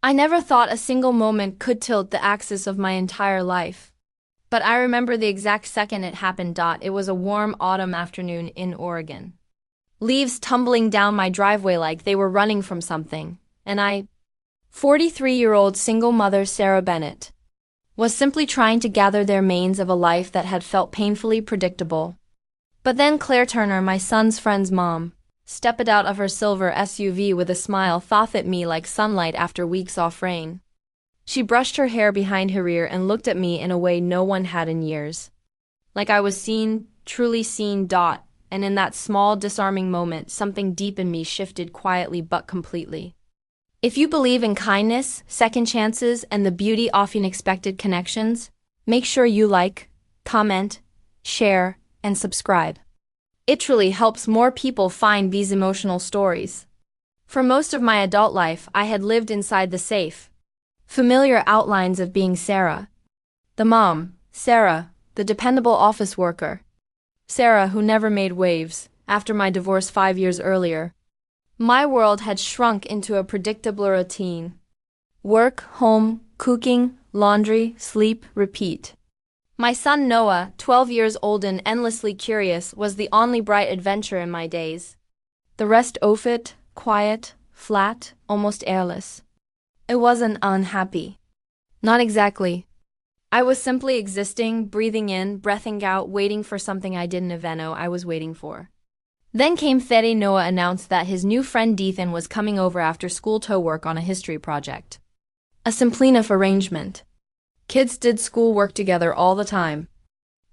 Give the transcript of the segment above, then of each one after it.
I never thought a single moment could tilt the axis of my entire life. But I remember the exact second it happened. It was a warm autumn afternoon in Oregon. Leaves tumbling down my driveway like they were running from something, and 43-year-old single mother Sarah Bennett, was simply trying to gather their manes of a life that had felt painfully predictable. But then Claire Turner, my son's friend's mom, stepped out of her silver SUV with a smile that at me like sunlight after weeks off rain. She brushed her hair behind her ear and looked at me in a way no one had in years. Like I was seen, truly seen. And in that small, disarming moment, something deep in me shifted quietly but completely. If you believe in kindness, second chances, and the beauty of unexpected connections, make sure you like, comment, share, and subscribe. It truly helps more people find these emotional stories. For most of my adult life, I had lived inside the safe, familiar outlines of being Sarah. The mom, Sarah, the dependable office worker. Sarah, who never made waves, after my divorce 5 years earlier. My world had shrunk into a predictable routine. Work, home, cooking, laundry, sleep, repeat. My son Noah, 12 years old and endlessly curious, was the only bright adventure in my days. The rest offit, quiet, flat, almost airless. It wasn't unhappy. Not exactly. I was simply existing, breathing in, breathing out, waiting for something I didn't even know I was waiting for. Then came Thursday. Noah announced that his new friend Ethan was coming over after school to work on a history project. A simple enough arrangement. Kids did school work together all the time.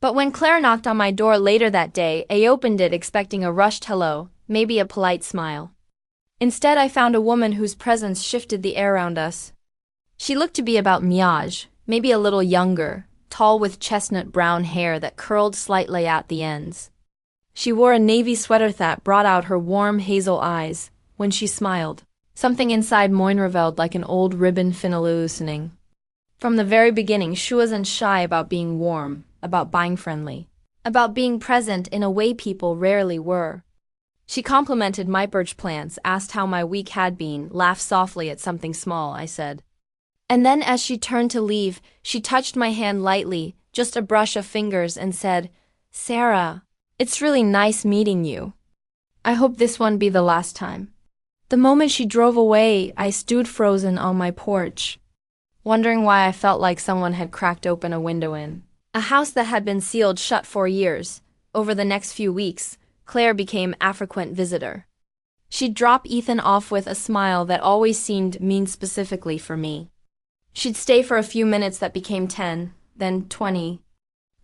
But when Claire knocked on my door later that day, I opened it expecting a rushed hello, maybe a polite smile. Instead, I found a woman whose presence shifted the air around us. She looked to be about my age, maybe a little younger, tall with chestnut brown hair that curled slightly at the ends. She wore a navy sweater that brought out her warm hazel eyes. When she smiled, something inside mine reveled like an old ribbon loosening. From the very beginning, she wasn't shy about being warm, about being friendly, about being present in a way people rarely were. She complimented my birch plants, asked how my week had been, laughed softly at something small I said. And then as she turned to leave, she touched my hand lightly, just a brush of fingers, and said, "Sarah, it's really nice meeting you. I hope this won't be the last time." The moment she drove away, I stood frozen on my porch, wondering why I felt like someone had cracked open a window in a house that had been sealed shut for years. Over the next few weeks, Claire became a frequent visitor. She'd drop Ethan off with a smile that always seemed mean specifically for me. She'd stay for a few minutes that became 10, then 20.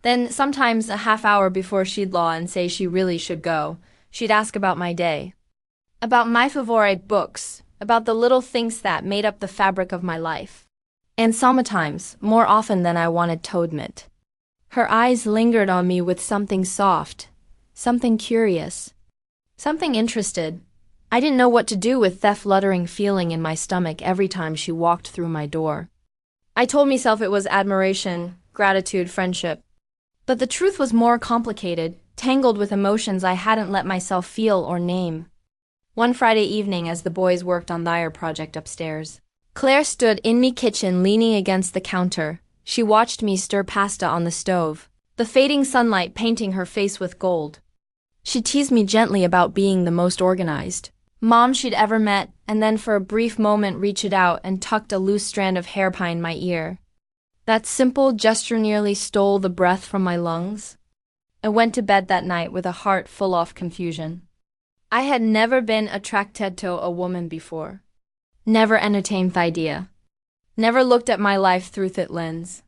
Then, sometimes a half hour before she'd law and say she really should go, she'd ask about my day. About my favorite books, about the little things that made up the fabric of my life. And sometimes, more often than I wanted to admit, her eyes lingered on me with something soft, something curious, something interested. I didn't know what to do with that fluttering feeling in my stomach every time she walked through my door. I told myself it was admiration, gratitude, friendship. But the truth was more complicated, tangled with emotions I hadn't let myself feel or name. One Friday evening, as the boys worked on their project upstairs, Claire stood in me kitchen leaning against the counter. She watched me stir pasta on the stove, the fading sunlight painting her face with gold. She teased me gently about being the most organized mom she'd ever met, and then for a brief moment reached out and tucked a loose strand of hair behind my ear. That simple gesture nearly stole the breath from my lungs. I went to bed that night with a heart full of confusion. I had never been attracted to a woman before. Never entertained the idea. Never looked at my life through that lens.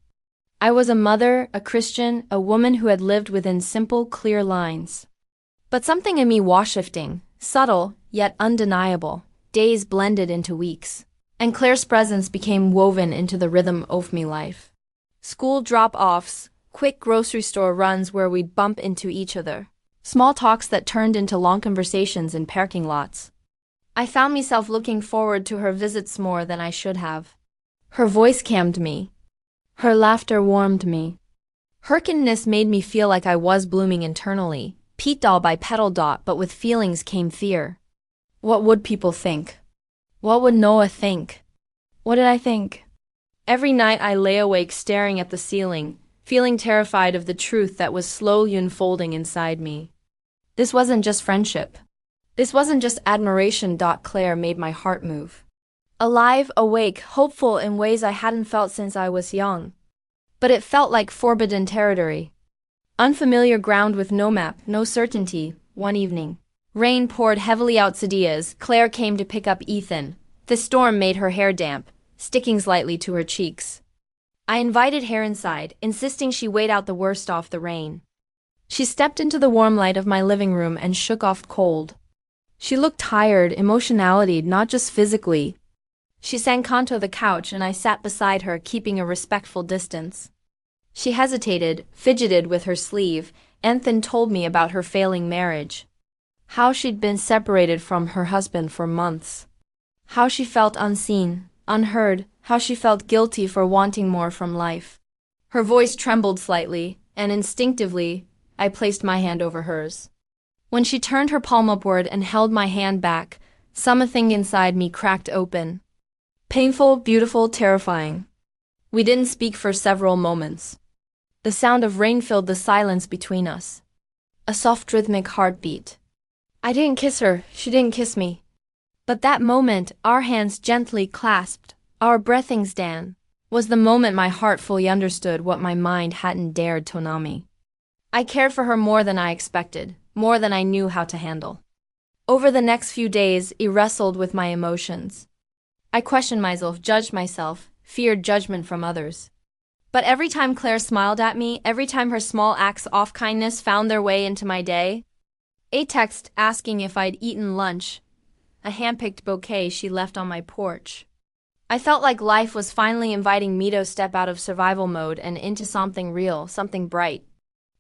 I was a mother, a Christian, a woman who had lived within simple, clear lines. But something in me was shifting, subtle, yet undeniable. Days blended into weeks, and Claire's presence became woven into the rhythm of me life. School drop-offs, quick grocery store runs where we'd bump into each other, small talks that turned into long conversations in parking lots. I found myself looking forward to her visits more than I should have. Her voice calmed me. Her laughter warmed me. Her kindness made me feel like I was blooming internally, petal by petal. But with feelings came fear. What would people think? What would Noah think? What did I think? Every night I lay awake staring at the ceiling, feeling terrified of the truth that was slowly unfolding inside me. This wasn't just friendship. This wasn't just admiration. Claire made my heart move. Alive, awake, hopeful in ways I hadn't felt since I was young. But it felt like forbidden territory. Unfamiliar ground with no map, no certainty. One evening, rain poured heavily outside as Claire came to pick up Ethan. The storm made her hair damp, sticking slightly to her cheeks. I invited her inside, insisting she wait out the worst off the rain. She stepped into the warm light of my living room and shook off cold. She looked tired, emotionality, not just physically. She sank onto the couch and I sat beside her, keeping a respectful distance. She hesitated, fidgeted with her sleeve, and then told me about her failing marriage. How she'd been separated from her husband for months. How she felt unseen, unheard, how she felt guilty for wanting more from life. Her voice trembled slightly, and instinctively, I placed my hand over hers. When she turned her palm upward and held my hand back, something inside me cracked open. Painful, beautiful, terrifying. We didn't speak for several moments. The sound of rain filled the silence between us. A soft rhythmic heartbeat. I didn't kiss her, she didn't kiss me. But that moment, our hands gently clasped, our breathings down, was the moment my heart fully understood what my mind hadn't dared to know me. I cared for her more than I expected, more than I knew how to handle. Over the next few days, I wrestled with my emotions. I questioned myself, judged myself, feared judgment from others. But every time Claire smiled at me, every time her small acts of kindness found their way into my day, a text asking if I'd eaten lunch, a hand-picked bouquet she left on my porch. I felt like life was finally inviting me to step out of survival mode and into something real, something bright.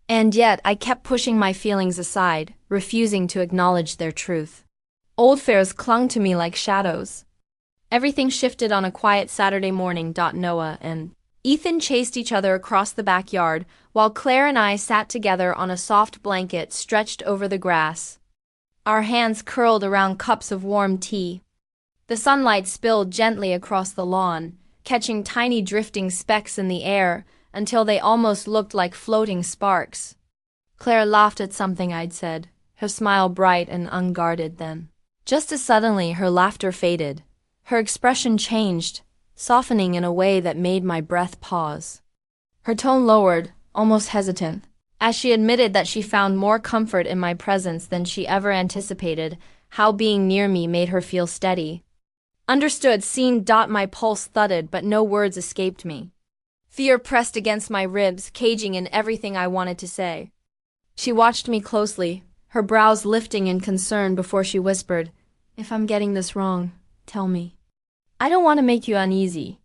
And yet, I kept pushing my feelings aside, refusing to acknowledge their truth. Old fears clung to me like shadows. Everything shifted on a quiet Saturday morning. Noah and Ethan chased each other across the backyard, while Claire and I sat together on a soft blanket stretched over the grass. Our hands curled around cups of warm tea. The sunlight spilled gently across the lawn, catching tiny drifting specks in the air until they almost looked like floating sparks. Claire laughed at something I'd said, her smile bright and unguarded then. Just as suddenly, her laughter faded. Her expression changed, softening in a way that made my breath pause. Her tone lowered, almost hesitant, as she admitted that she found more comfort in my presence than she ever anticipated, how being near me made her feel steady. Understood, seen. My pulse thudded, but no words escaped me. Fear pressed against my ribs, caging in everything I wanted to say. She watched me closely, her brows lifting in concern before she whispered, "If I'm getting this wrong, tell me. I don't want to make you uneasy."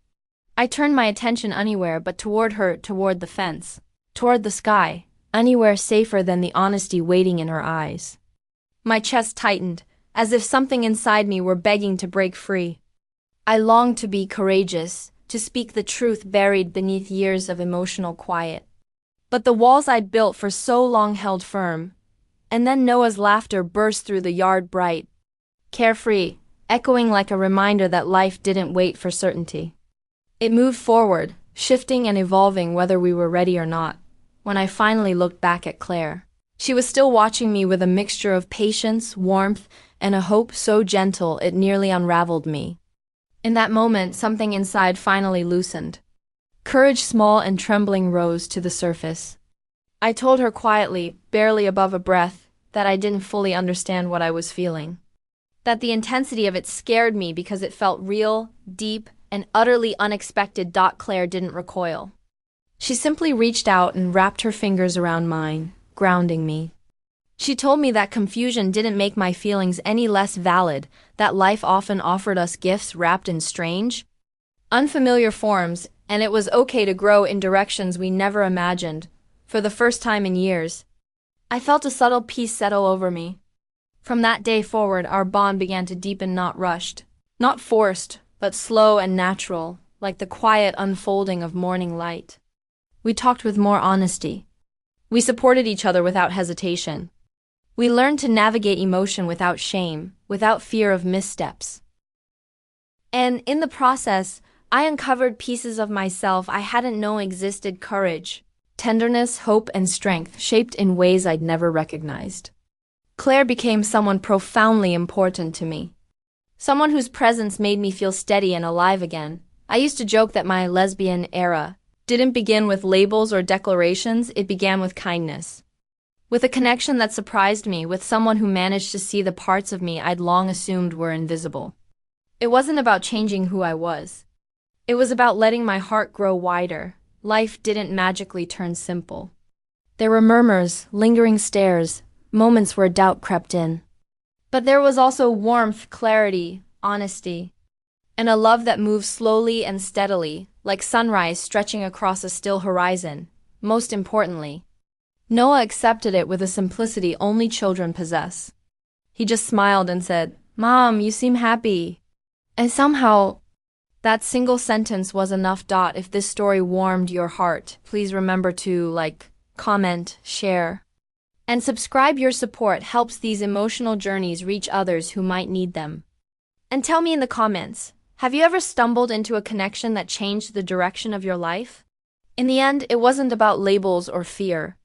I turned my attention anywhere but toward her, toward the fence, toward the sky, anywhere safer than the honesty waiting in her eyes. My chest tightened, as if something inside me were begging to break free. I longed to be courageous, to speak the truth buried beneath years of emotional quiet. But the walls I'd built for so long held firm. And then Noah's laughter burst through the yard, bright, carefree, echoing like a reminder that life didn't wait for certainty. It moved forward, shifting and evolving whether we were ready or not. When I finally looked back at Claire, she was still watching me with a mixture of patience, warmth, and a hope so gentle it nearly unraveled me. In that moment, something inside finally loosened. Courage, small and trembling, rose to the surface. I told her quietly, barely above a breath, that I didn't fully understand what I was feeling. That the intensity of it scared me because it felt real, deep, and utterly unexpected. Claire didn't recoil. She simply reached out and wrapped her fingers around mine, grounding me. She told me that confusion didn't make my feelings any less valid, that life often offered us gifts wrapped in strange, unfamiliar forms, and it was okay to grow in directions we never imagined. For the first time in years, I felt a subtle peace settle over me. From that day forward, our bond began to deepen, not rushed, not forced, but slow and natural, like the quiet unfolding of morning light. We talked with more honesty. We supported each other without hesitation. We learned to navigate emotion without shame, without fear of missteps. And in the process, I uncovered pieces of myself I hadn't known existed: courage, tenderness, hope, and strength, shaped in ways I'd never recognized. Claire became someone profoundly important to me. Someone whose presence made me feel steady and alive again. I used to joke that my lesbian era didn't begin with labels or declarations, it began with kindness. With a connection that surprised me, with someone who managed to see the parts of me I'd long assumed were invisible. It wasn't about changing who I was. It was about letting my heart grow wider. Life didn't magically turn simple. There were murmurs, lingering stares, moments where doubt crept in. But there was also warmth, clarity, honesty, and a love that moved slowly and steadily, like sunrise stretching across a still horizon. Most importantly, Noah accepted it with a simplicity only children possess. He just smiled and said, "Mom, you seem happy." And somehow, that single sentence was enough. If this story warmed your heart, please remember to like, comment, share, and subscribe. Your support helps these emotional journeys reach others who might need them. And tell me in the comments, have you ever stumbled into a connection that changed the direction of your life? In the end, it wasn't about labels or fear.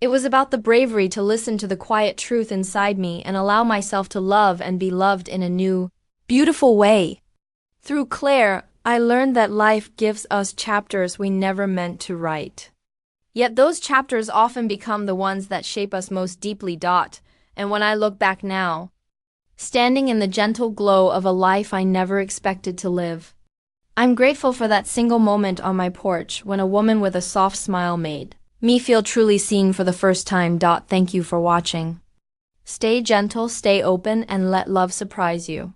It was about the bravery to listen to the quiet truth inside me and allow myself to love and be loved in a new, beautiful way. Through Claire, I learned that life gives us chapters we never meant to write. Yet those chapters often become the ones that shape us most deeply. And when I look back now, standing in the gentle glow of a life I never expected to live, I'm grateful for that single moment on my porch when a woman with a soft smile made me feel truly seen for the first time. Thank you for watching. Stay gentle, stay open, and let love surprise you.